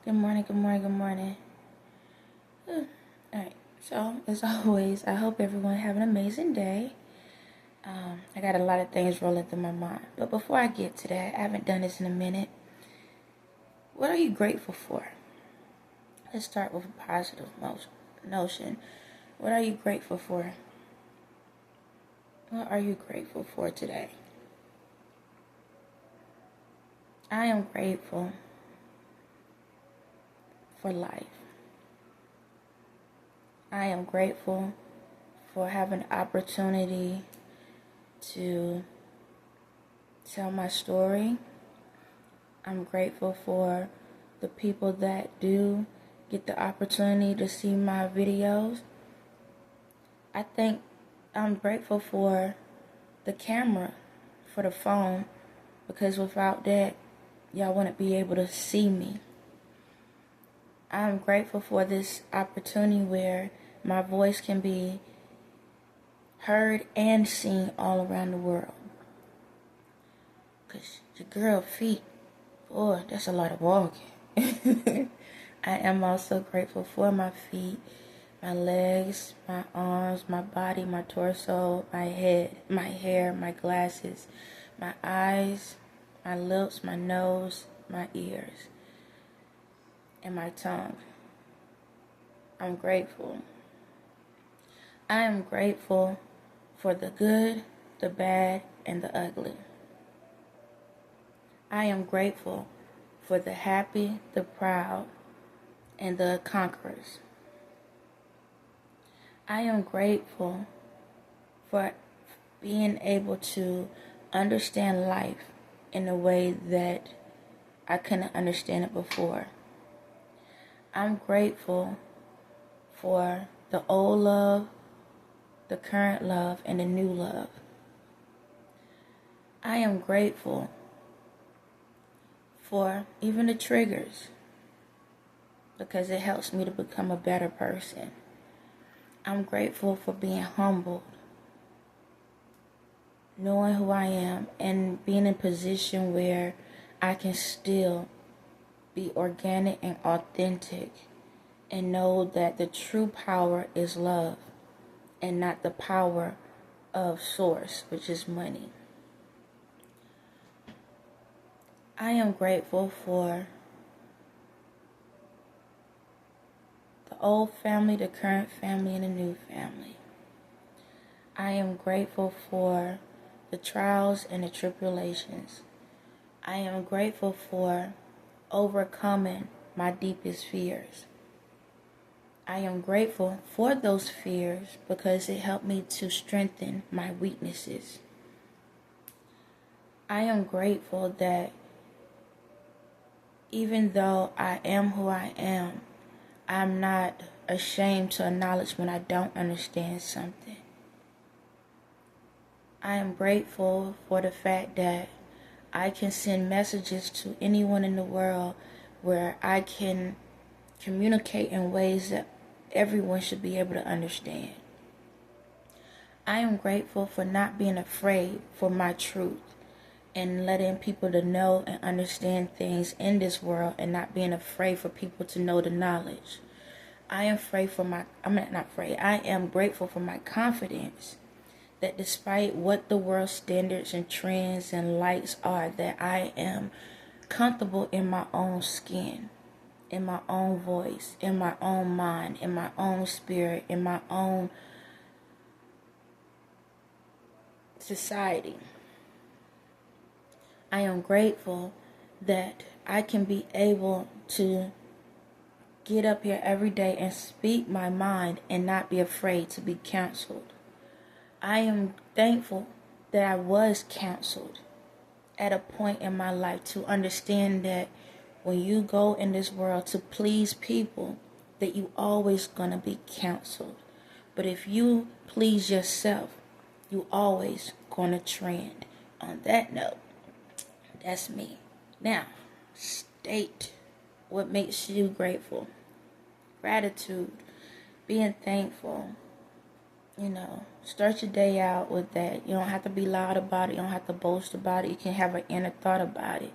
Good morning, good morning, good morning. Alright, so as always, I hope everyone have an amazing day. I got a lot of things rolling through my mind. But before I get to that, I haven't done this in a minute. What are you grateful for? Let's start with a positive notion. What are you grateful for? What are you grateful for today? I am grateful for life. I am grateful for having the opportunity to tell my story. I'm grateful for the people that do get the opportunity to see my videos. I think I'm grateful for the camera, for the phone, because without that, y'all wouldn't be able to see me. I'm grateful for this opportunity where my voice can be heard and seen all around the world. Because your girl feet, boy, that's a lot of walking. I am also grateful for my feet, my legs, my arms, my body, my torso, my head, my hair, my glasses, my eyes, my lips, my nose, my ears, and my tongue. I'm grateful. I am grateful for the good, the bad, and the ugly. I am grateful for the happy, the proud, and the conquerors. I am grateful for being able to understand life in a way that I couldn't understand it before. I'm grateful for the old love, the current love, and the new love. I am grateful for even the triggers because it helps me to become a better person. I'm grateful for being humbled, knowing who I am, and being in a position where I can still be organic and authentic and know that the true power is love and not the power of source, which is money. I am grateful for the old family, the current family, and the new family. I am grateful for the trials and the tribulations. I am grateful for overcoming my deepest fears. I am grateful for those fears because it helped me to strengthen my weaknesses. I am grateful that even though I am who I am, I'm not ashamed to acknowledge when I don't understand something. I am grateful for the fact that I can send messages to anyone in the world where I can communicate in ways that everyone should be able to understand. I am grateful for not being afraid for my truth and letting people to know and understand things in this world and not being afraid for people to know the knowledge. I am grateful for my confidence that despite what the world standards and trends and lights are, that I am comfortable in my own skin, in my own voice, in my own mind, in my own spirit, in my own society. I am grateful that I can be able to get up here every day and speak my mind and not be afraid to be counseled. I am thankful that I was counseled at a point in my life to understand that when you go in this world to please people, that you always gonna be counseled. But if you please yourself, you always gonna trend. On that note, that's me. Now, state what makes you grateful. Gratitude, being thankful. Start your day out with that. You don't have to be loud about it. You don't have to boast about it. You can have an inner thought about it.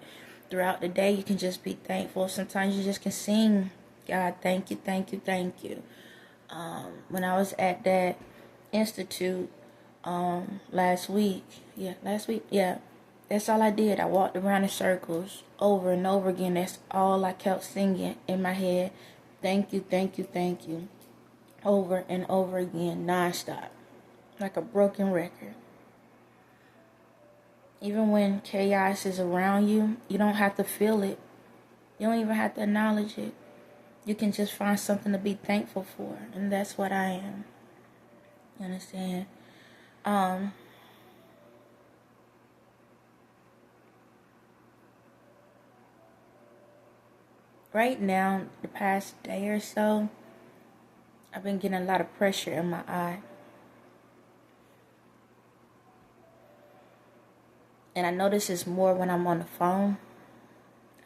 throughout the day, you can just be thankful. Sometimes you just can sing, God, thank you, thank you, thank you. When I was at that institute last week, that's all I did. I walked around in circles over and over again. That's all I kept singing in my head. Thank you, thank you, thank you. Over and over again, nonstop. Like a broken record. Even when chaos is around you, you don't have to feel it. You don't even have to acknowledge it. You can just find something to be thankful for. And that's what I am. You understand? Right now, the past day or so, I've been getting a lot of pressure in my eye. And I notice it's more when I'm on the phone.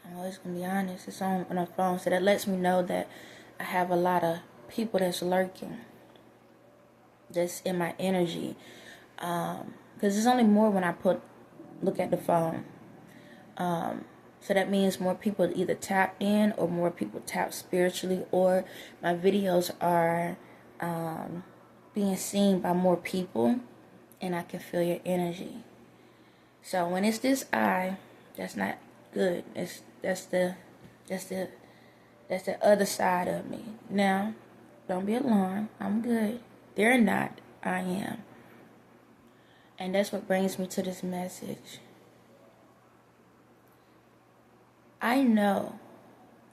I'm always going to be honest. It's on the phone. So that lets me know that I have a lot of people that's lurking. That's in my energy. Because it's only more when I look at the phone. So that means more people either tapped in or more people tapped spiritually, or my videos are being seen by more people and I can feel your energy. So when it's this eye, that's not good. That's the other side of me. Now, don't be alarmed. I'm good. They're not. I am. And that's what brings me to this message. I know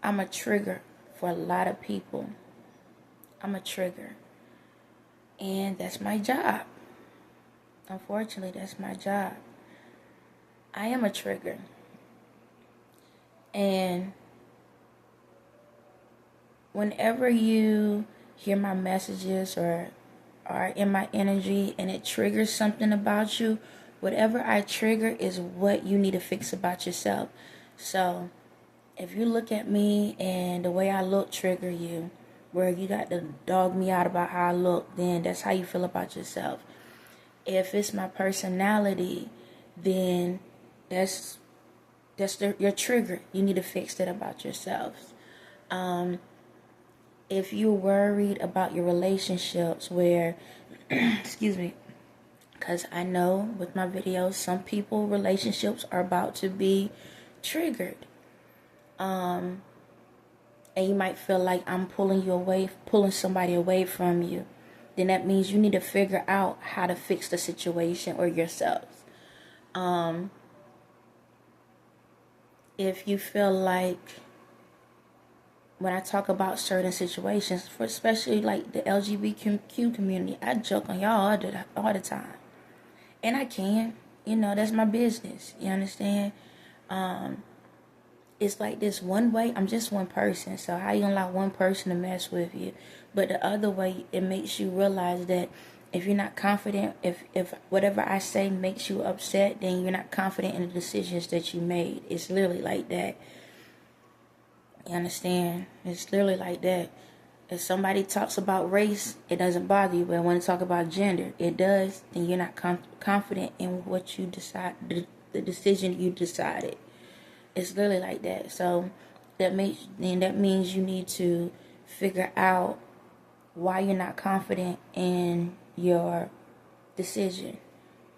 I'm a trigger for a lot of people. I'm a trigger. And that's my job. Unfortunately, that's my job. I am a trigger. And whenever you hear my messages or are in my energy and it triggers something about you, whatever I trigger is what you need to fix about yourself. So if you look at me and the way I look trigger you, where you got to dog me out about how I look, then that's how you feel about yourself. If it's my personality, then that's your trigger. You need to fix that about yourselves. If you're worried about your relationships where, excuse me, because I know with my videos, some people relationships are about to be triggered. And you might feel like I'm pulling somebody away from you. Then that means you need to figure out how to fix the situation or yourselves. If you feel like when I talk about certain situations, for especially like the LGBTQ community, I joke on y'all all the time. And I can, that's my business. You understand? It's like this one way, I'm just one person. So how you gonna allow one person to mess with you? But the other way, it makes you realize that if you're not confident, if whatever I say makes you upset, then you're not confident in the decisions that you made. It's literally like that. You understand? It's literally like that. If somebody talks about race, it doesn't bother you. But when they talk about gender, it does. Then you're not confident in what you decide, the decision you decided. It's literally like that. So that means you need to figure out why you're not confident in your decision.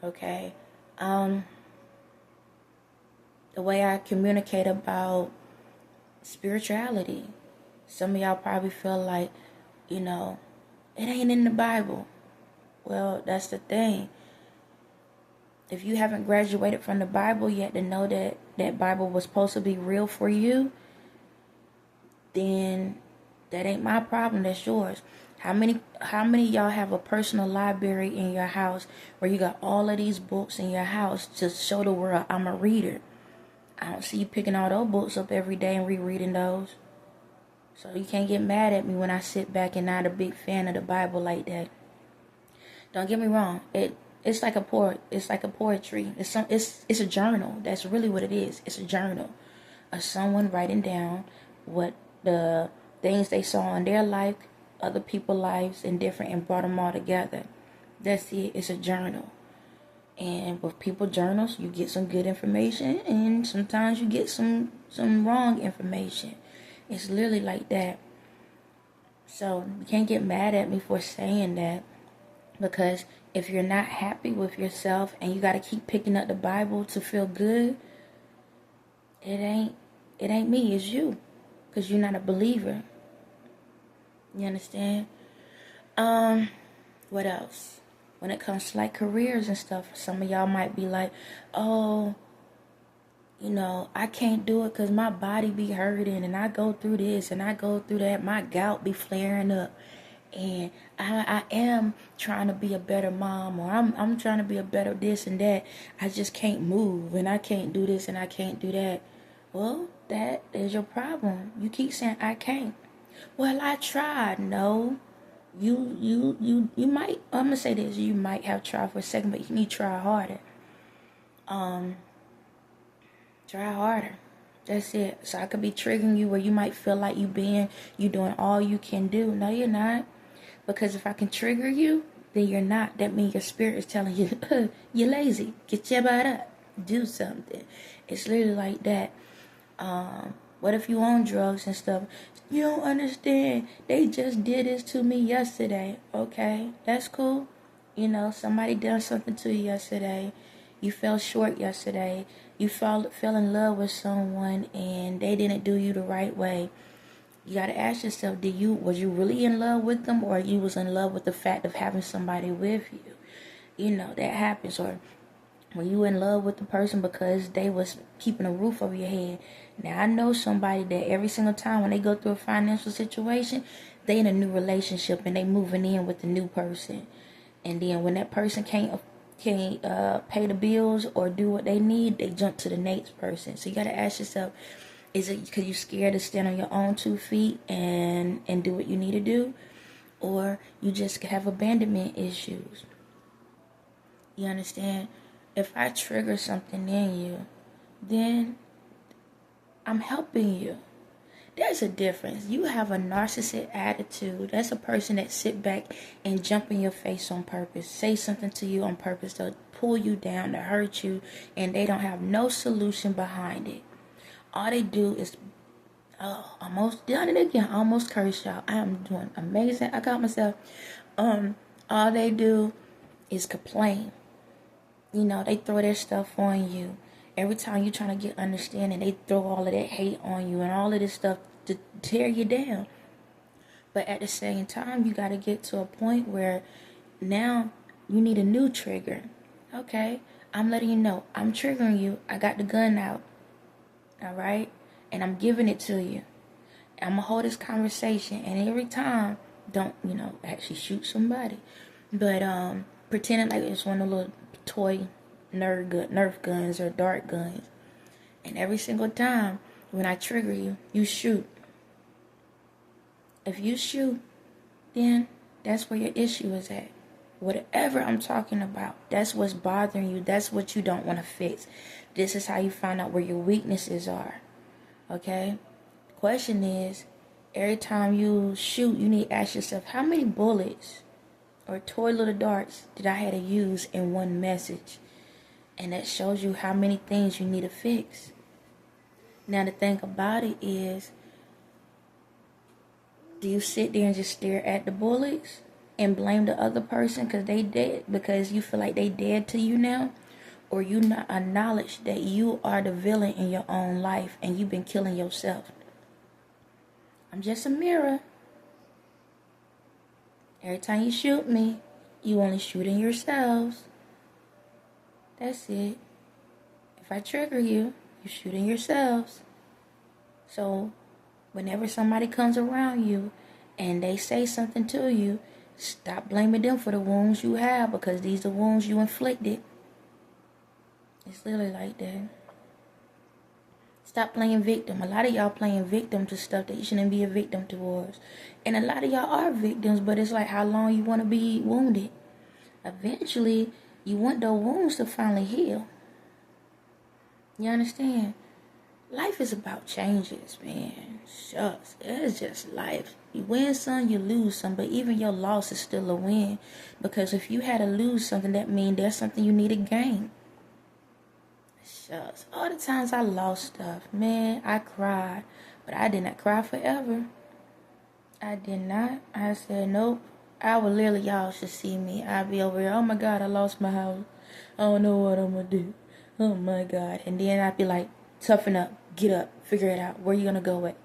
Okay? The way I communicate about spirituality. Some of y'all probably feel like, it ain't in the Bible. Well, that's the thing. If you haven't graduated from the Bible yet to know that that Bible was supposed to be real for you, then that ain't my problem, that's yours. How many of y'all have a personal library in your house where you got all of these books in your house to show the world I'm a reader? I don't see you picking all those books up every day and rereading those. So you can't get mad at me when I sit back and not a big fan of the Bible like that. Don't get me wrong. It's like a poetry. It's a journal. That's really what it is. It's a journal of someone writing down what the things they saw in their life, other people's lives, and brought them all together. That's it. It's a journal. And with people journals, you get some good information, and sometimes you get some wrong information. It's literally like that. So you can't get mad at me for saying that, because if you're not happy with yourself and you got to keep picking up the Bible to feel good, it ain't me, it's you, because you're not a believer. You understand? What else? When it comes to like careers and stuff, some of y'all might be like, oh, I can't do it because my body be hurting, and I go through this and I go through that. My gout be flaring up, and I am trying to be a better mom, or I'm trying to be a better this and that. I just can't move, and I can't do this and I can't do that. Well, that is your problem. You keep saying I can't. Well, I tried. No, you might. I'm gonna say this. You might have tried for a second, but you need to try harder. Try harder. That's it. So I could be triggering you where you might feel like you doing all you can do. No, you're not. Because if I can trigger you, then you're not. That means your spirit is telling you, you're lazy. Get your butt up. Do something. It's literally like that. What if you on drugs and stuff? You don't understand. They just did this to me yesterday. Okay, that's cool. Somebody done something to you yesterday. You fell short yesterday. You fell in love with someone and they didn't do you the right way. You gotta ask yourself, was you really in love with them, or you was in love with the fact of having somebody with you? That happens. Or when you in love with the person because they was keeping a roof over your head. Now I know somebody that every single time when they go through a financial situation, they in a new relationship and they moving in with the new person. And then when that person can't pay the bills or do what they need, they jump to the next person. So you got to ask yourself, is it because you're scared to stand on your own 2 feet and do what you need to do? Or you just have abandonment issues? You understand? If I trigger something in you, then I'm helping you. There's a difference. You have a narcissistic attitude. That's a person that sit back and jump in your face on purpose, say something to you on purpose to pull you down, to hurt you, and they don't have no solution behind it. All they do is, almost done it again. Almost cursed y'all. I am doing amazing. I got myself. All they do is complain. They throw their stuff on you. Every time you're trying to get understanding, they throw all of that hate on you and all of this stuff to tear you down. But at the same time, you got to get to a point where now you need a new trigger. Okay, I'm letting you know, I'm triggering you. I got the gun out. All right? And I'm giving it to you. I'm going to hold this conversation. And every time, don't, actually shoot somebody. But pretending like it's one of the little toy Nerf guns or dart guns. And every single time when I trigger you, you shoot. If you shoot, then that's where your issue is at. Whatever I'm talking about, that's what's bothering you. That's what you don't want to fix. This is how you find out where your weaknesses are. Okay? Question is, every time you shoot, you need to ask yourself, how many bullets or toy little darts did I have to use in one message? And that shows you how many things you need to fix. Now the thing about it is, do you sit there and just stare at the bullets and blame the other person because they dead, because you feel like they dead to you now? Or you not acknowledge that you are the villain in your own life and you've been killing yourself? I'm just a mirror. Every time you shoot me, you only shooting yourselves. That's it. If I trigger you, you're shooting yourselves. So whenever somebody comes around you and they say something to you, stop blaming them for the wounds you have, because these are wounds you inflicted. It's literally like that. Stop playing victim. A lot of y'all playing victim to stuff that you shouldn't be a victim towards. And a lot of y'all are victims, but it's like how long you want to be wounded. Eventually, you want those wounds to finally heal. You understand? Life is about changes, man. Shucks, it's just life. You win some, you lose some, but even your loss is still a win. Because if you had to lose something, that means there's something you need to gain. Shucks, all the times I lost stuff, man, I cried. But I did not cry forever. I did not. I said, nope. I would literally, y'all should see me. I'd be over here, oh my God, I lost my house. I don't know what I'm going to do. Oh my God. And then I'd be like, toughen up, get up, figure it out. Where you going to go at?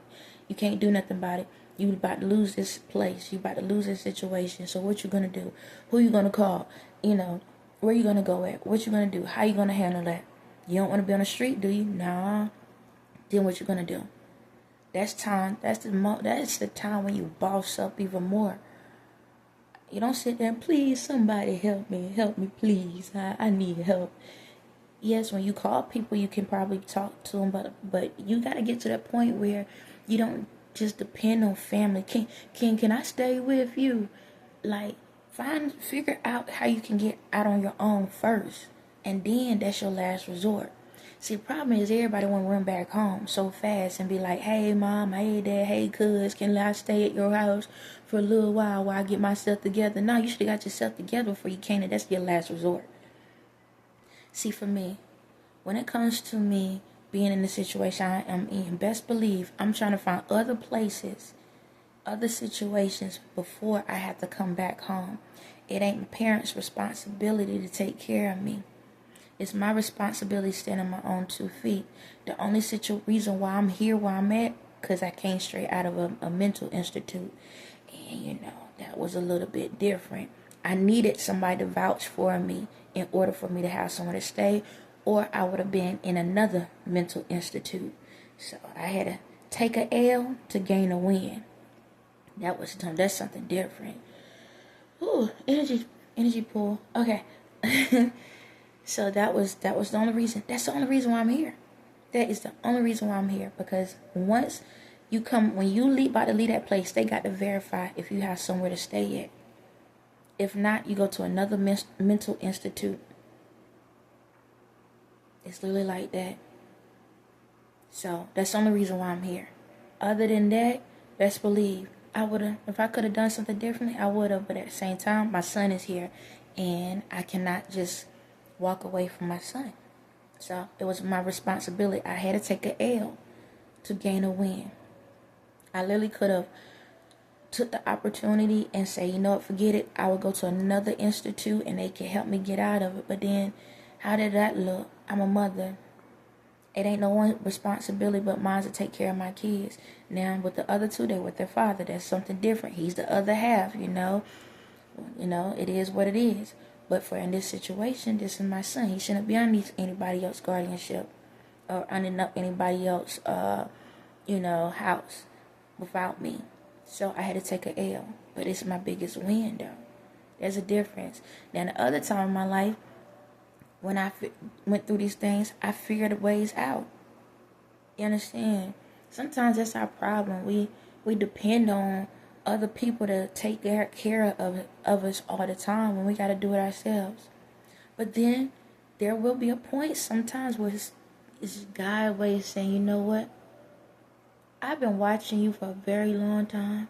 You can't do nothing about it. You about to lose this place. You about to lose this situation. So what you going to do? Who you going to call? You know, where you going to go at? What you going to do? How you going to handle that? You don't want to be on the street, do you? Nah. Then what you going to do? That's time. That's the time when you boss up even more. You don't sit there and please somebody help me, please. I need help. Yes, when you call people, you can probably talk to them, but you got to get to that point where you don't just depend on family. Can I stay with you? Like, figure out how you can get out on your own first, and then that's your last resort. See, the problem is everybody want to run back home so fast and be like, hey, mom, hey, dad, hey, cuz, can I stay at your house for a little while I get myself together? No, you should have got yourself together before you came, and that's your last resort. See, for me, when it comes to me being in the situation I am in, best believe I'm trying to find other places, other situations before I have to come back home. It ain't my parents' responsibility to take care of me. It's my responsibility to stand on my own 2 feet. The only reason why I'm here where I'm at, because I came straight out of a mental institute. And, you know, that was a little bit different. I needed somebody to vouch for me in order for me to have somewhere to stay, or I would have been in another mental institute. So I had to take a L to gain a win. That's something different. Ooh, energy pool. Okay. So that was the only reason. That's the only reason why I'm here. That is the only reason why I'm here. Because when you about to leave that place, they got to verify if you have somewhere to stay at. If not, you go to another mental institute. It's literally like that. So that's the only reason why I'm here. Other than that, best believe if I could have done something differently, I would have. But at the same time, my son is here, and I cannot just walk away from my son. So it was my responsibility. I had to take an L to gain a win. I literally could have took the opportunity and say, you know what, forget it. I would go to another institute and they can help me get out of it. But then, how did that look? I'm a mother. It ain't no one responsibility but mine to take care of my kids. Now, with the other two, they with their father. That's something different. He's the other half, you know. You know, it is what it is. But in this situation, this is my son. He shouldn't be underneath anybody else's guardianship or underneath anybody else's, house without me. So I had to take an L. But it's my biggest win, though. There's a difference. Now, the other time in my life, when I went through these things, I figured ways out. You understand? Sometimes that's our problem. We depend on other people to take care of us all the time when we got to do it ourselves. But then there will be a point sometimes where it's God way of saying, you know what? I've been watching you for a very long time.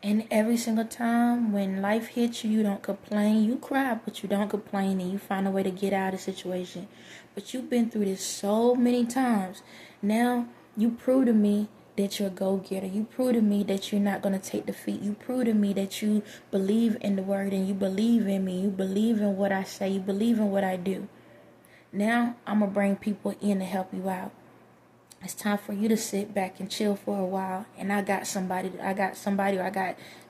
And every single time when life hits you, you don't complain. You cry, but you don't complain, and you find a way to get out of the situation. But you've been through this so many times. Now you prove to me that you're a go-getter. You prove to me that you're not going to take defeat. You prove to me that you believe in the word and you believe in me. You believe in what I say. You believe in what I do. Now I'm going to bring people in to help you out. It's time for you to sit back and chill for a while. And I got somebody, I got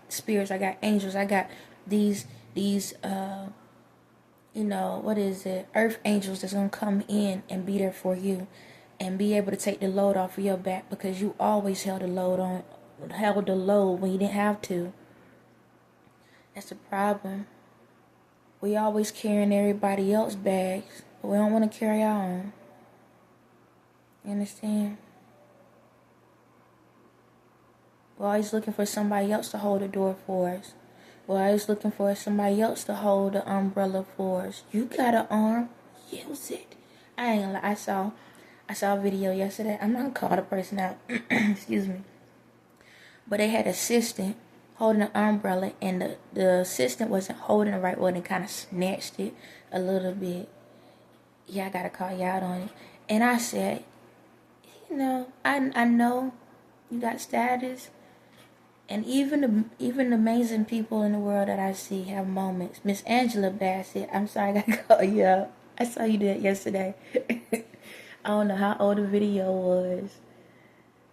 spirits, I got angels, I got these earth angels that's going to come in and be there for you and be able to take the load off of your back, because you always held the load when you didn't have to. That's the problem. We always carrying everybody else's bags, but we don't want to carry our own. You understand? We're always looking for somebody else to hold the door for us. We're always looking for somebody else to hold the umbrella for us. You got an arm, use it. I ain't gonna lie. I saw a video yesterday. I'm not gonna call the person out. Excuse me. but they had an assistant holding an umbrella, and the assistant wasn't holding it right well, and kind of snatched it a little bit. Yeah, I gotta call you out on it. And I said, I know you got status, and even the amazing people in the world that I see have moments. Miss Angela Bassett, I'm sorry, I gotta call you out. I saw you do it yesterday. I don't know how old the video was,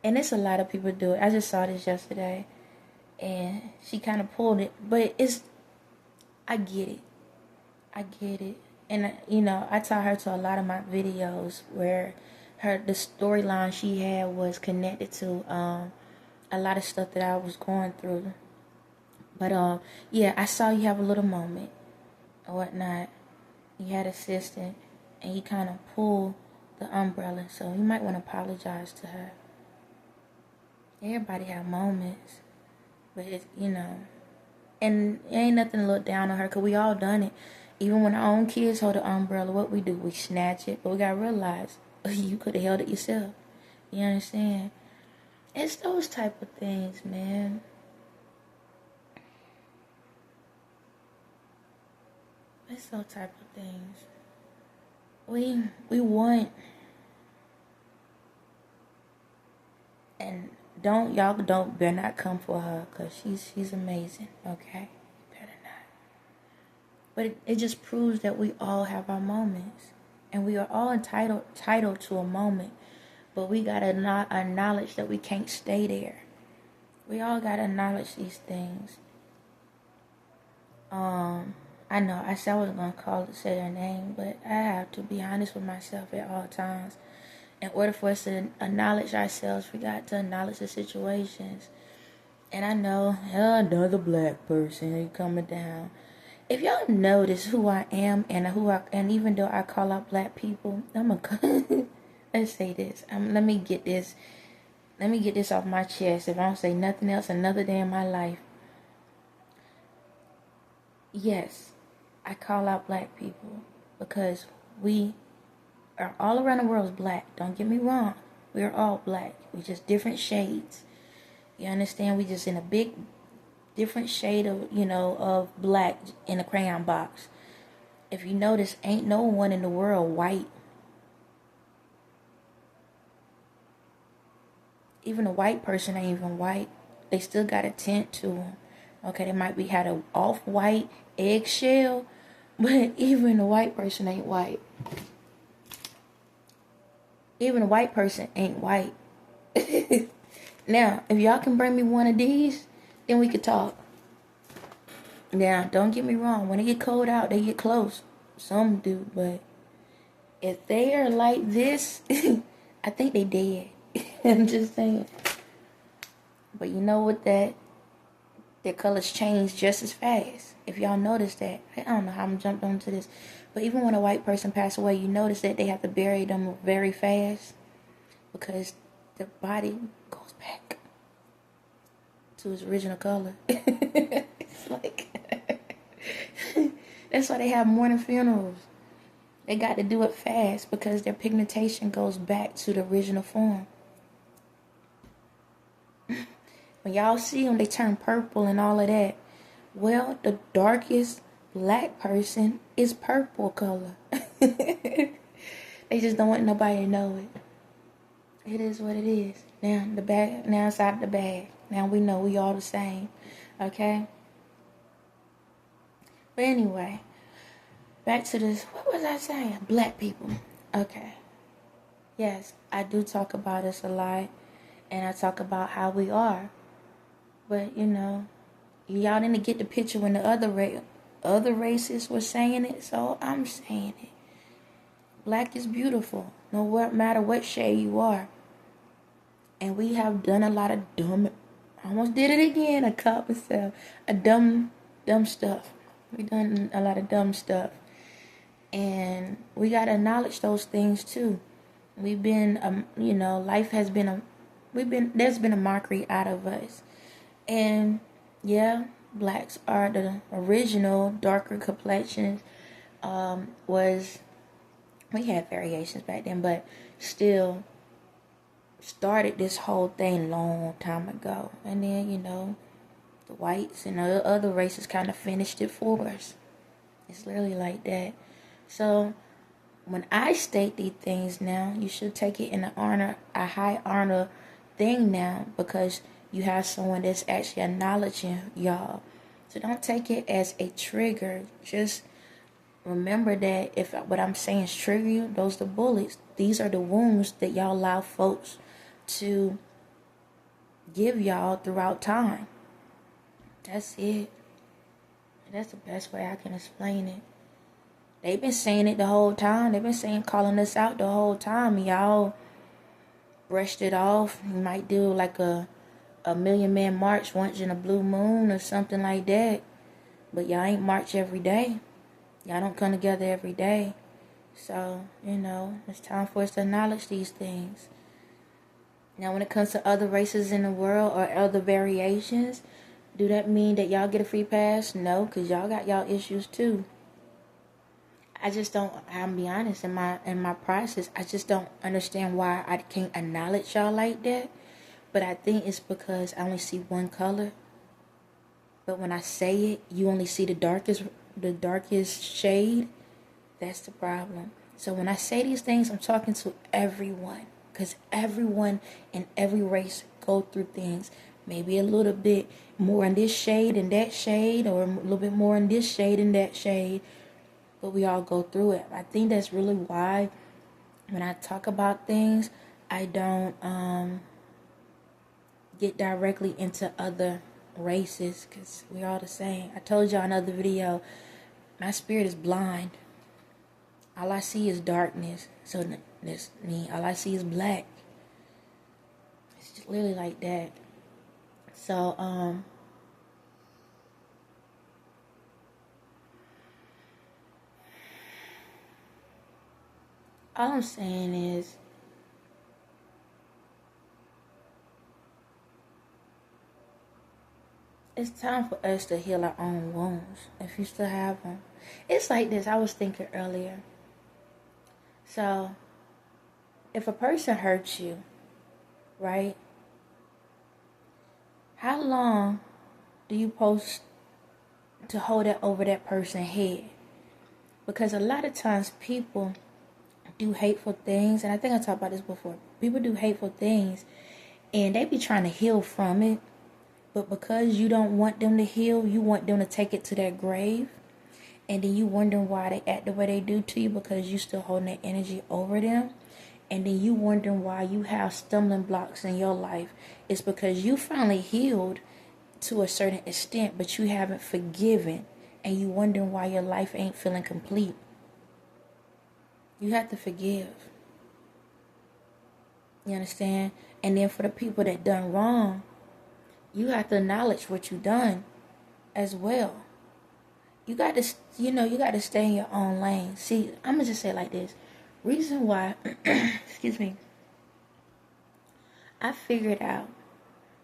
and it's a lot of people do it. I just saw this yesterday, and she kind of pulled it, but I get it. I get it. And I taught her to a lot of my videos where the storyline she had was connected to a lot of stuff that I was going through. But yeah, I saw you have a little moment or whatnot. You had an assistant, and you kind of pulled the umbrella, so you might want to apologize to her. Everybody have moments, but and it ain't nothing to look down on her, because we all done it. Even when our own kids hold the umbrella, what we do, we snatch it. But we gotta realize, you could have held it yourself. You understand? It's those type of things, man. It's those type of things. We want, and better not come for her, because she's amazing, okay? Better not. But it just proves that we all have our moments, and we are all entitled to a moment, but we gotta not acknowledge that we can't stay there. We all gotta acknowledge these things. I know I said I wasn't gonna say their name, but I have to be honest with myself at all times. In order for us to acknowledge ourselves, we got to acknowledge the situations. And I know, another black person coming down. If y'all notice who I am and even though I call out black people, let's say this. Let me get this off my chest. If I don't say nothing else another day in my life. Yes, I call out black people because we are all around the world is black. Don't get me wrong. We are all black. We just different shades. You understand? We just in a big different shade of black in a crayon box. If you notice, ain't no one in the world white. Even a white person ain't even white. They still got a tint to them. Okay, they might be had a off-white eggshell, but even a white person ain't white. Even a white person ain't white. Now, if y'all can bring me one of these, then we could talk. Now, don't get me wrong. When they get cold out, they get close. Some do, but if they are like this, I think they dead. I'm just saying. But you know what, their colors change just as fast. If y'all notice that. I don't know how I'm jumped onto this. But even when a white person passes away, you notice that they have to bury them very fast. Because the body goes back to its original color. It's like... That's why they have mourning funerals. They got to do it fast because their pigmentation goes back to the original form. When y'all see them, they turn purple and all of that. Well, the darkest black person is purple color. They just don't want nobody to know it. It is what it is. Now it's out of the bag. Now we know we all the same. Okay? But anyway, back to this. What was I saying? Black people. Okay. Yes, I do talk about this a lot. And I talk about how we are. But, y'all didn't get the picture when the other races were saying it. So I'm saying it. Black is beautiful. No matter what shade you are. And we have done a lot of dumb... I almost did it again. I caught myself. Dumb stuff. We've done a lot of dumb stuff. And we got to acknowledge those things too. We've been, life has been there's been a mockery out of us. And yeah, blacks are the original darker complexions. We had variations back then, but still started this whole thing long time ago. And then, the whites and the other races kind of finished it for us. It's literally like that. So when I state these things now, you should take it in a high honor thing now, because you have someone that's actually acknowledging y'all. So don't take it as a trigger. Just remember that if what I'm saying is trigger you, those are the bullets. These are the wounds that y'all allow folks to give y'all throughout time. That's it. That's the best way I can explain it. They've been saying it the whole time. They've been calling us out the whole time. Y'all brushed it off. You might do like a Million Man March once in a blue moon or something like that. But y'all ain't march every day. Y'all don't come together every day. So, it's time for us to acknowledge these things. Now, when it comes to other races in the world or other variations, do that mean that y'all get a free pass? No, because y'all got y'all issues too. I just don't, I'll be honest, in my process, I just don't understand why I can't acknowledge y'all like that. But I think it's because I only see one color. But when I say it, you only see the darkest shade. That's the problem. So when I say these things, I'm talking to everyone. Because everyone in every race go through things. Maybe a little bit more in this shade and that shade, or a little bit more in this shade and that shade. But we all go through it. I think that's really why when I talk about things, I don't get directly into other races, because we all the same. I told y'all in another video, my spirit is blind. All I see is darkness. So that's me. All I see is black. It's just literally like that. So all I'm saying is, it's time for us to heal our own wounds, if you still have them. It's like this. I was thinking earlier. So, if a person hurts you, right? How long do you supposed to hold that over that person's head? Because a lot of times people do hateful things, and I think I talked about this before. People do hateful things, and they be trying to heal from it. But because you don't want them to heal, you want them to take it to their grave. And then you wondering why they act the way they do to you, because you still holding that energy over them. And then you wondering why you have stumbling blocks in your life. It's because you finally healed to a certain extent, but you haven't forgiven. And you wondering why your life ain't feeling complete. You have to forgive. You understand? And then for the people that done wrong, you have to acknowledge what you done as well. You got to, you got to stay in your own lane. See, I'm going to just say it like this. Reason why, excuse me, I figured out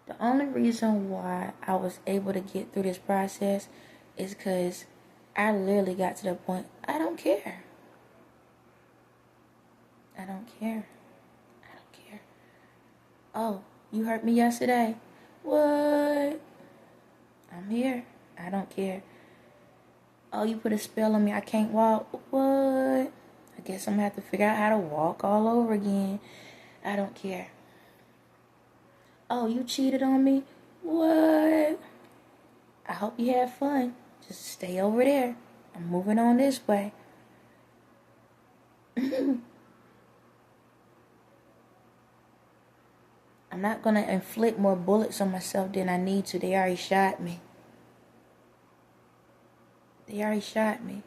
the only reason why I was able to get through this process is because I literally got to the point, I don't care. I don't care. I don't care. Oh, you hurt me yesterday? What? I'm here. I don't care. Oh, you put a spell on me. I can't walk. What? I guess I'm going to have to figure out how to walk all over again. I don't care. Oh, you cheated on me? What? I hope you had fun. Just stay over there. I'm moving on this way. I'm not going to inflict more bullets on myself than I need to. They already shot me. They already shot me.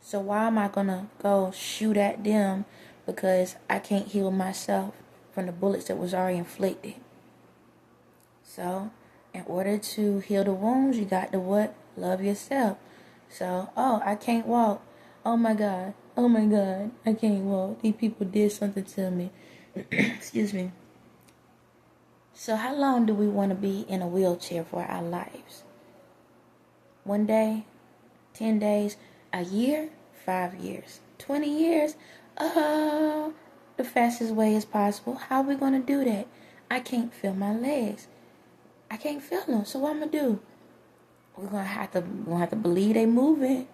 So why am I going to go shoot at them because I can't heal myself from the bullets that was already inflicted? So, in order to heal the wounds, you got to what? Love yourself. So, oh, I can't walk. Oh my God. Oh my God. I can't walk. These people did something to me. Excuse me. So how long do we want to be in a wheelchair for our lives? 1 day? 10 days? A year? 5 years? 20 years? the fastest way as possible. How are we going to do that? I can't feel my legs. I can't feel them. So what I'm going to do? We're going to have to believe they moving.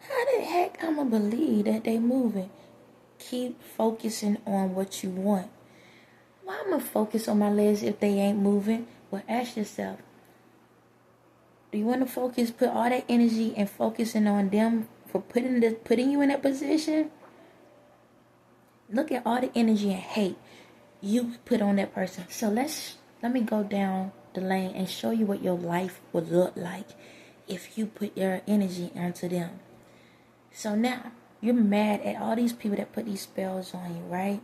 How the heck I'm going to believe that they moving? Keep focusing on what you want. Why I'm going to focus on my legs if they ain't moving? Well, ask yourself, do you want to focus, put all that energy and focusing on them for putting you in that position? Look at all the energy and hate you put on that person. So let me go down the lane and show you what your life would look like if you put your energy onto them. So now, you're mad at all these people that put these spells on you, right?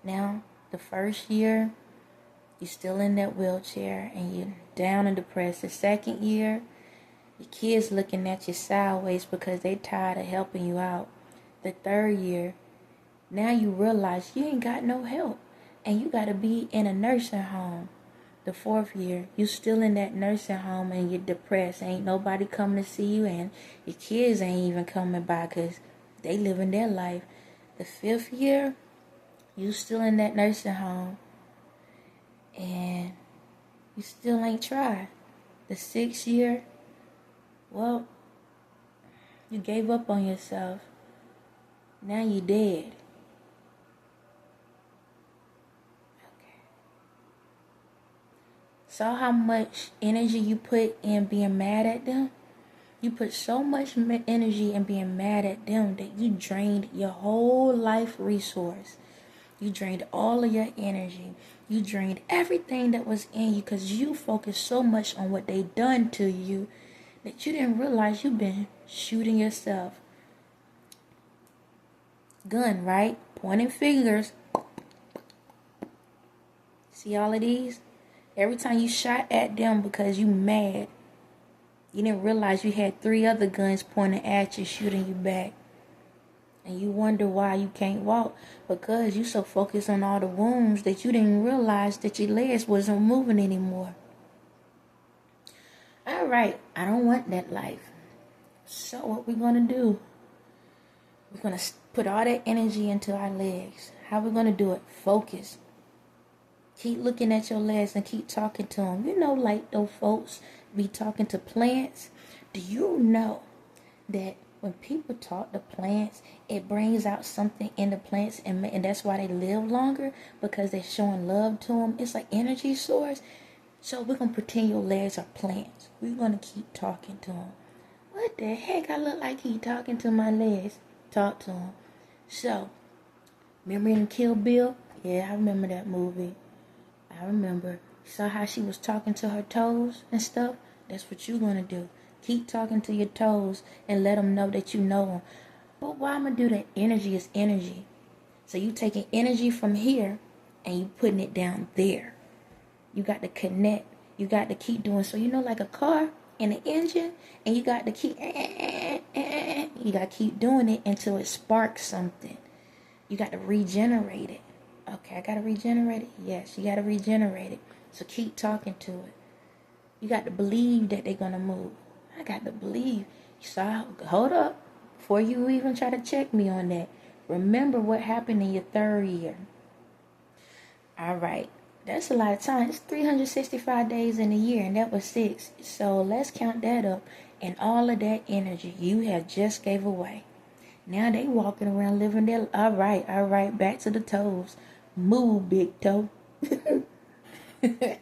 Now, the first year, you're still in that wheelchair and you're down and depressed. The second year, your kids looking at you sideways because they tired of helping you out. The third year, now you realize you ain't got no help and you got to be in a nursing home. The fourth year, you still in that nursing home and you're depressed. Ain't nobody coming to see you and your kids ain't even coming by because they living their life. The fifth year, you still in that nursing home and you still ain't tried. The sixth year, well, you gave up on yourself. Now you dead. Saw how much energy you put in being mad at them? You put so much energy in being mad at them that you drained your whole life resource. You drained all of your energy. You drained everything that was in you because you focused so much on what they done to you that you didn't realize you've been shooting yourself. Gun, right? Pointing fingers. See all of these? Every time you shot at them because you mad, you didn't realize you had 3 other guns pointing at you, shooting you back. And you wonder why you can't walk. Because you so focused on all the wounds that you didn't realize that your legs wasn't moving anymore. Alright, I don't want that life. So what we're going to do? We're going to put all that energy into our legs. How we going to do it? Focus. Keep looking at your legs and keep talking to them. You know, like those folks be talking to plants. Do you know that when people talk to plants, it brings out something in the plants, and that's why they live longer, because they're showing love to them. It's like energy source. So we're going to pretend your legs are plants. We're going to keep talking to them. What the heck? I look like he talking to my legs. Talk to them. So, remember in Kill Bill? Yeah, I remember that movie. I remember. Saw how she was talking to her toes and stuff? That's what you're going to do. Keep talking to your toes and let them know that you know them. But why I'm going to do that? Energy is energy. So you taking energy from here and you putting it down there. You got to connect. You got to keep doing. So you know, like a car and an engine, and you got to keep doing it until it sparks something. You got to regenerate it. Okay, I got to regenerate it? Yes, you got to regenerate it. So keep talking to it. You got to believe that they're going to move. I got to believe. So hold up. Before you even try to check me on that, remember what happened in your third year. All right. That's a lot of time. It's 365 days in a year, and that was 6. So let's count that up. And all of that energy you have just gave away. Now they walking around living their... All right. Back to the toes. Move, big toe. Oh,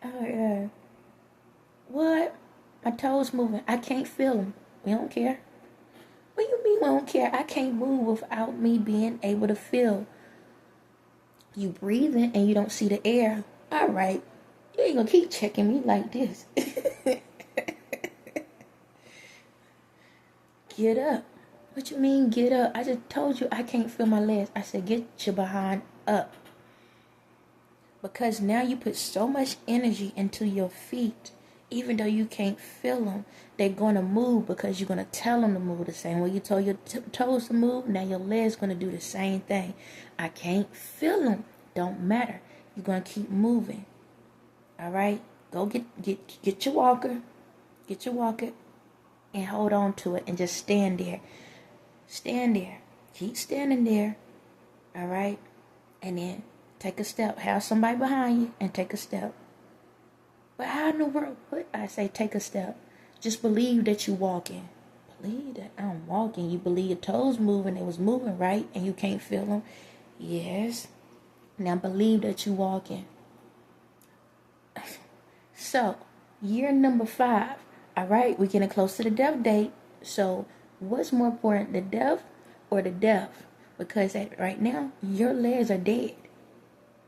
yeah. What? My toes moving. I can't feel them. We don't care. What do you mean we don't care? I can't move without me being able to feel. You breathing and you don't see the air. All right. You ain't gonna keep checking me like this. Get up. What you mean get up? I just told you I can't feel my legs. I said get your behind up. Because now you put so much energy into your feet. Even though you can't feel them, they're going to move because you're going to tell them to move the same way you told your toes to move. Now your legs going to do the same thing. I can't feel them. Don't matter. You're going to keep moving. All right? Go get your walker. Get your walker and hold on to it and just stand there. Stand there. Keep standing there All right? And then take a step. Have somebody behind you and take a step. But how in the world would I say take a step? Just believe that you're walking. Believe that I'm walking. You believe your toes moving. They was moving, right? And you can't feel them. Yes. Now believe that you're walking. So, year number 5. All right, we're getting close to the death date. So, what's more important, the death or the death? Because right now, your legs are dead.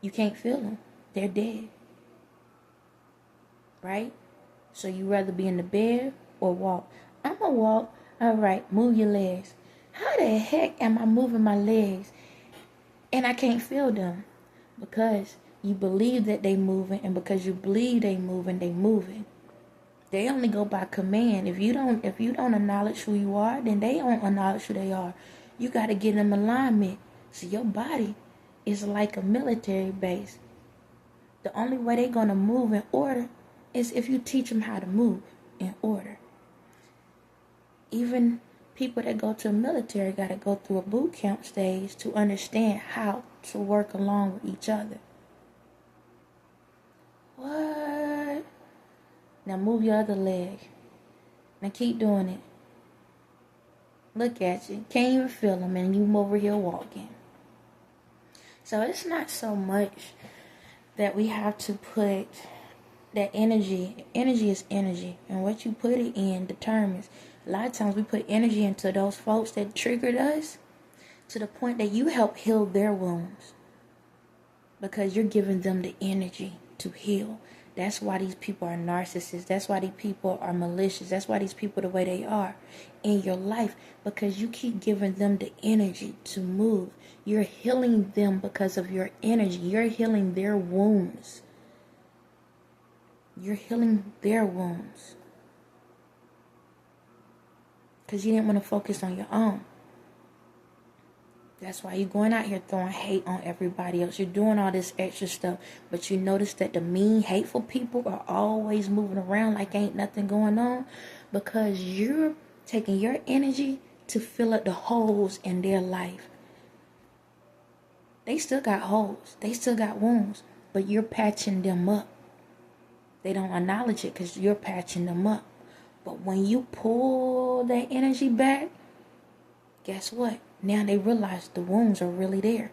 You can't feel them. They're dead. Right? So you rather be in the bed or walk? I'm going to walk. All right, move your legs. How the heck am I moving my legs and I can't feel them? Because you believe that they moving, and because you believe they moving, they moving. They only go by command. If you don't acknowledge who you are, then they don't acknowledge who they are. You got to get in alignment. So your body is like a military base. The only way they're going to move in order is if you teach them how to move in order. Even people that go to the military got to go through a boot camp stage to understand how to work along with each other. What? Now move your other leg. Now keep doing it. Look at you. Can't even feel them, and you over here walking. So it's not so much that we have to put that energy. Energy is energy, and what you put it in determines. A lot of times we put energy into those folks that triggered us to the point that you help heal their wounds because you're giving them the energy to heal. That's why these people are narcissists. That's why these people are malicious. That's why these people the way they are in your life, because you keep giving them the energy to move. You're healing them because of your energy. You're healing their wounds. You're healing their wounds because you didn't want to focus on your own. That's why you're going out here throwing hate on everybody else. You're doing all this extra stuff. But you notice that the mean, hateful people are always moving around like ain't nothing going on, because you're taking your energy to fill up the holes in their life. They still got holes. They still got wounds. But you're patching them up. They don't acknowledge it because you're patching them up. But when you pull that energy back, guess what? Now they realize the wounds are really there.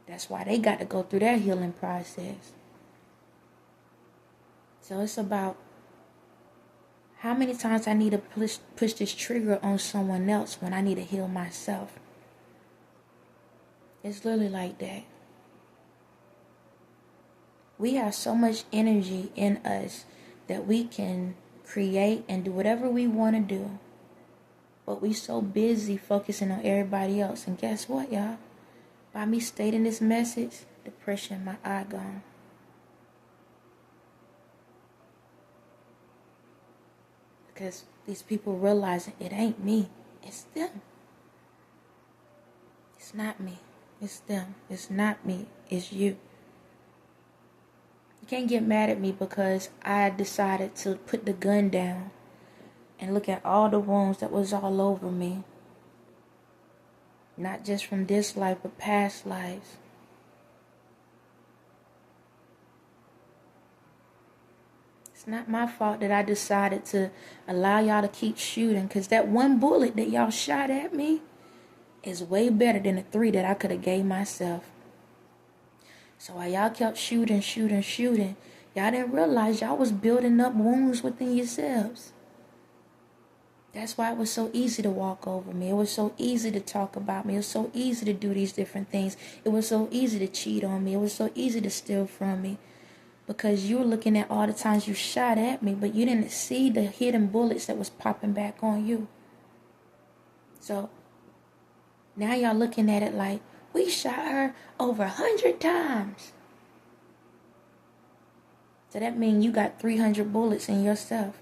That's why they got to go through that healing process. So it's about how many times I need to push this trigger on someone else when I need to heal myself. It's literally like that. We have so much energy in us that we can create and do whatever we want to do. But we so busy focusing on everybody else. And guess what, y'all? By me stating this message, depression in my eye gone. Because these people realizing it ain't me. It's them. It's not me. It's them. It's not me. It's you. You can't get mad at me because I decided to put the gun down and look at all the wounds that was all over me. Not just from this life, but past lives. It's not my fault that I decided to allow y'all to keep shooting, because that one bullet that y'all shot at me is way better than the 3 that I could have gave myself. So while y'all kept shooting, y'all didn't realize y'all was building up wounds within yourselves. That's why it was so easy to walk over me. It was so easy to talk about me. It was so easy to do these different things. It was so easy to cheat on me. It was so easy to steal from me. Because you were looking at all the times you shot at me, but you didn't see the hidden bullets that was popping back on you. So now y'all looking at it like, we shot her over 100 times. So that means you got 300 bullets in yourself.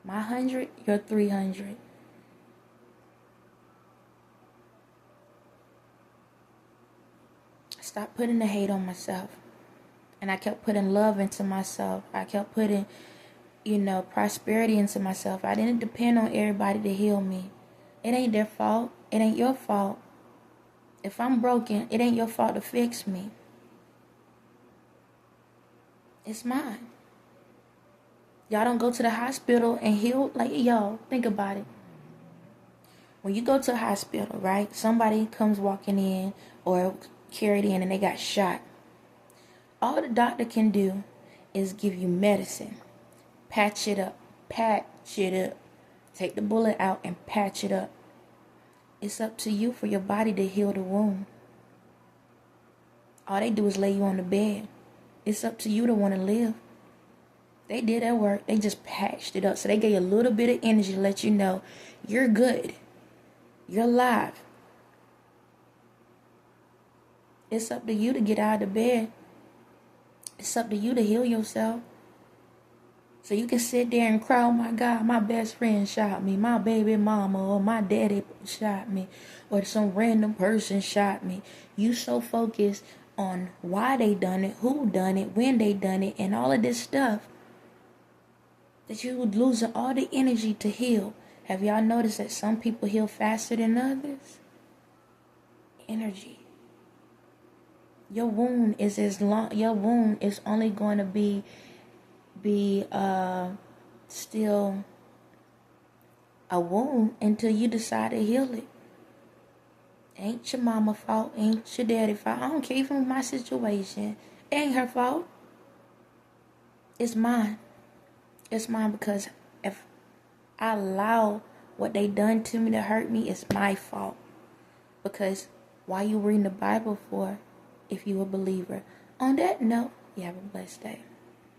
My 100, your 300. Stop putting the hate on myself. And I kept putting love into myself. I kept putting, prosperity into myself. I didn't depend on everybody to heal me. It ain't their fault. It ain't your fault. If I'm broken, it ain't your fault to fix me. It's mine. Y'all don't go to the hospital and heal. Like, yo, think about it. When you go to a hospital, right? Somebody comes walking in or carried in and they got shot. All the doctor can do is give you medicine. Patch it up. Patch it up. Take the bullet out and patch it up. It's up to you for your body to heal the wound. All they do is lay you on the bed. It's up to you to want to live. They did that work. They just patched it up. So they gave you a little bit of energy to let you know you're good. You're alive. It's up to you to get out of the bed. It's up to you to heal yourself. So you can sit there and cry, oh my God, my best friend shot me. My baby mama or my daddy shot me. Or some random person shot me. You so focused on why they done it, who done it, when they done it, and all of this stuff, that you would lose all the energy to heal. Have y'all noticed that some people heal faster than others? Energy. Your wound is only going to be still a wound until you decide to heal it. Ain't your mama fault, ain't your daddy fault. I don't care even my situation. It ain't her fault. It's mine. It's mine because if I allow what they done to me to hurt me, it's my fault. Because why you reading the Bible for if you a believer? On that note, you have a blessed day.